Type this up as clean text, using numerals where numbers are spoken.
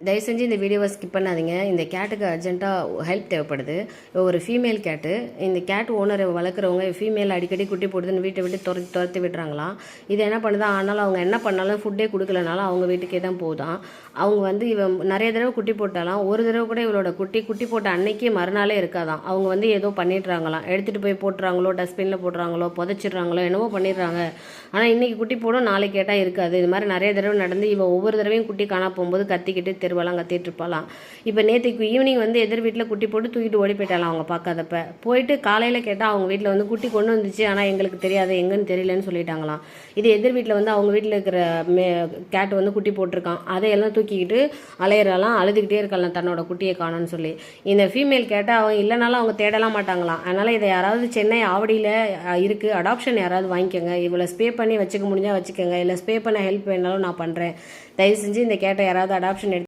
தயவு செஞ்சு இந்த வீடியோவை ஸ்கிப் பண்ணாதீங்க. இந்த கேட்டுக்கு அர்ஜென்ட்டாக ஹெல்ப் தேவைப்படுது. ஒரு ஃபீமேல் கேட்டு, இந்த கேட் ஓனரை வளர்க்குறவங்க ஃபீமேல் அடிக்கடி குட்டி போடுதுன்னு வீட்டை விட்டு துரத்தி விடுறாங்களாம். இது என்ன பண்ணுதா, ஆனாலும் அவங்க என்ன பண்ணாலும் ஃபுட்டே கொடுக்கலனாலும் அவங்க வீட்டுக்கே தான் போகுதான். அவங்க வந்து இவன் நிறைய தடவை குட்டி போட்டாலாம், ஒரு தடவை கூட இவளோட குட்டி போட்ட அன்னைக்கே மறுநாளே இருக்காதான். அவங்க வந்து ஏதோ பண்ணிடுறாங்களாம், எடுத்துகிட்டு போய் போட்டுறாங்களோ, டஸ்ட்பினில் போட்டுறாங்களோ, புதைச்சிடுறாங்களோ, என்னவோ பண்ணிடுறாங்க. ஆனால் இன்றைக்கி குட்டி போடும், நாளைக்கு கேட்டால் இருக்காது. இது மாதிரி நிறைய தடவை நடந்து இவன் ஒவ்வொரு தடவையும் குட்டி காணா போகும்போது கத்திக்கிட்டு தெருவெல்லாம் கத்திட்டு இருப்பாளாம். இப்போ நேற்றுக்கு ஈவினிங் வந்து எதிர் வீட்டில் குட்டி போட்டு தூக்கிட்டு ஓடி போயிட்டாலாம். அவங்க பார்க்காதப்ப போயிட்டு காலையில் கேட்டால் அவங்க வீட்டில் வந்து குட்டி கொண்டு வந்துச்சு, ஆனால் எங்களுக்கு தெரியாது, எங்கன்னு தெரியலன்னு சொல்லிட்டாங்களாம். இது எதிர் வீட்டில் வந்து அவங்க வீட்டில் இருக்கிற கேட் வந்து குட்டி போட்டிருக்கான். அதையெல்லாம் தூக்கிக்கிட்டு அலையிறாலாம், அழுதுகிட்டே இருக்கலாம் தன்னோட குட்டியை காணும்னு சொல்லி. இந்த ஃபீமேல் கேட்டால் அவங்க இல்லைனாலும் அவங்க தேடலாம் மாட்டாங்களாம். அதனால் இதை யாராவது சென்னை ஆவடியில் இருக்குது, அடாப்ஷன் யாராவது வாங்கிக்கோங்க. இவ்வளோ ஸ்பே பண்ணி வச்சுக்க முடிஞ்சால் வச்சுக்கோங்க, இல்லை ஸ்பே பண்ண ஹெல்ப் வேணாலும் நான் பண்ணுறேன். தயவு செஞ்சு இந்த கேட்டை யாராவது அடாப்ஷன்